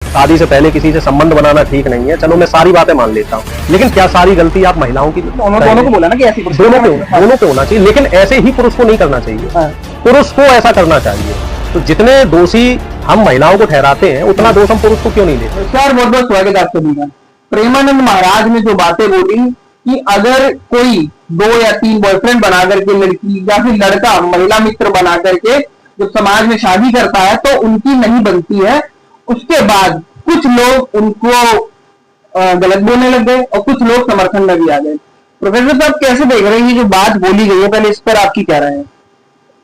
शादी से पहले किसी से संबंध बनाना ठीक नहीं है, चलो मैं सारी बातें मान लेता हूँ, लेकिन क्या सारी गलती आप महिलाओं की? दोनों को बोला ना कि ऐसी दोनों पे होना चाहिए, लेकिन ऐसे ही पुरुष को नहीं करना चाहिए। पुरुष को ऐसा करना चाहिए। तो जितने दोषी हम महिलाओं को ठहराते हैं, उतना दोष हम पुरुष को क्यों नहीं देते? सर बहुत बहुत स्वागत है आपका दूंगा। प्रेमानंद महाराज ने जो बातें बोली कि अगर कोई 2 या 3 बॉयफ्रेंड बना करके लड़की या फिर लड़का महिला मित्र बना करके जब समाज में शादी करता है तो उनकी नहीं बनती है, उसके बाद कुछ लोग उनको गलत बोलने लग गए और कुछ लोग समर्थन में भी आ गए। प्रोफेसर साहब कैसे देख रहे हैं ये जो बात बोली गई है, पहले इस पर आपकी क्या राय है?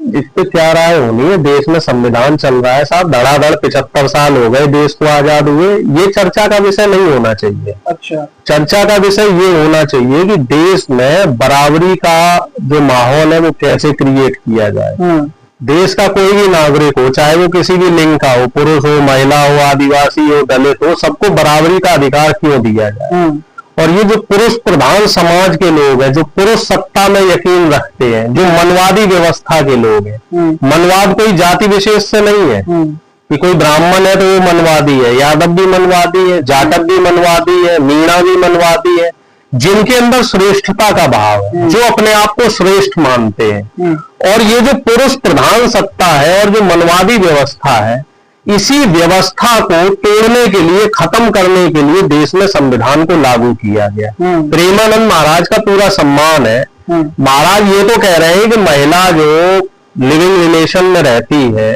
इस पे क्या राय होनी है? देश में संविधान चल रहा है साहब, धड़ाधड़ 75 साल हो गए देश को आजाद हुए। ये चर्चा का विषय नहीं होना चाहिए। अच्छा, चर्चा का विषय ये होना चाहिए कि देश में बराबरी का जो माहौल है वो कैसे क्रिएट किया जाए। देश का कोई भी नागरिक हो, चाहे वो किसी भी लिंग का हो, पुरुष हो, महिला हो, आदिवासी हो, दलित हो, सबको बराबरी का अधिकार क्यों दिया जाए? और ये जो पुरुष प्रधान समाज के लोग हैं, जो पुरुष सत्ता में यकीन रखते हैं, जो मनवादी व्यवस्था के लोग हैं, मनवाद कोई जाति विशेष से नहीं है कि कोई ब्राह्मण है तो वो मनवादी है, यादव भी मनवादी है, जाटव भी मनवादी है, मीणा भी मनवादी है, जिनके अंदर श्रेष्ठता का भाव है, जो अपने आप को श्रेष्ठ मानते हैं। और ये जो पुरुष प्रधान सत्ता है और जो मनवादी व्यवस्था है, इसी व्यवस्था को तोड़ने के लिए, खत्म करने के लिए देश में संविधान को लागू किया गया। प्रेमानंद महाराज का पूरा सम्मान है। महाराज ये तो कह रहे हैं कि महिला जो लिविंग रिलेशन में रहती है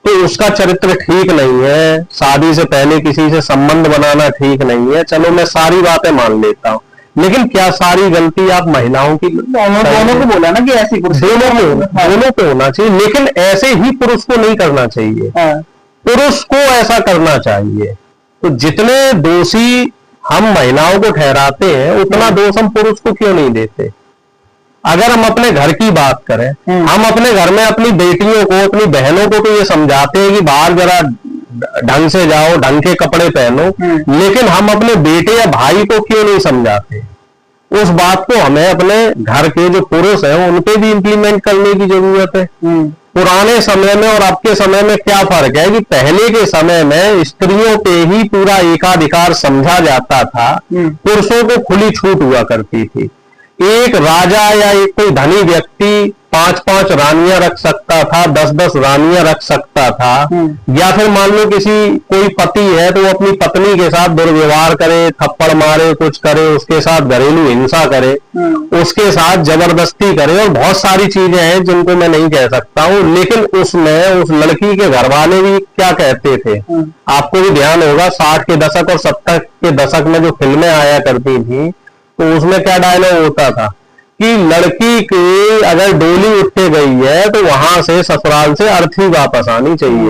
तो उसका चरित्र ठीक नहीं है, शादी से पहले किसी से संबंध बनाना ठीक नहीं है, चलो मैं सारी बातें मान लेता हूँ, लेकिन क्या सारी गलती आप महिलाओं की? दोनों को बोला ना कि ऐसी दोनों पे होना चाहिए, लेकिन ऐसे ही पुरुष को नहीं करना चाहिए। पुरुष को ऐसा करना चाहिए। तो जितने दोषी हम महिलाओं को ठहराते हैं, उतना दोष हम पुरुष को क्यों नहीं देते? अगर हम अपने घर की बात करें, हम अपने घर में अपनी बेटियों को, अपनी बहनों को तो ये समझाते हैं कि बाहर जरा ढंग से जाओ, ढंग के कपड़े पहनो, लेकिन हम अपने बेटे या भाई को क्यों नहीं समझाते? उस बात को हमें अपने घर के जो पुरुष हैं उनपे भी इंप्लीमेंट करने की जरूरत है। पुराने समय में और अब के समय में क्या फर्क है कि पहले के समय में स्त्रियों पे ही पूरा एकाधिकार समझा जाता था, पुरुषों को खुली छूट हुआ करती थी। एक राजा या एक कोई धनी व्यक्ति 5-5 रानियां रख सकता था, 10-10 रानियां रख सकता था, या फिर मान लो कोई पति है तो वो अपनी पत्नी के साथ दुर्व्यवहार करे, थप्पड़ मारे, कुछ करे, उसके साथ घरेलू हिंसा करे, उसके साथ जबरदस्ती करे, और बहुत सारी चीजें हैं जिनको मैं नहीं कह सकता हूँ। लेकिन उसमें उस लड़की के घर वाले भी क्या कहते थे? आपको भी ध्यान होगा 60 के दशक और 70 के दशक में जो फिल्में आया करती थी तो उसमें क्या डायलॉग होता था कि लड़की की अगर डोली उठ के गई है तो वहां से ससुराल से अर्थी वापस आनी चाहिए।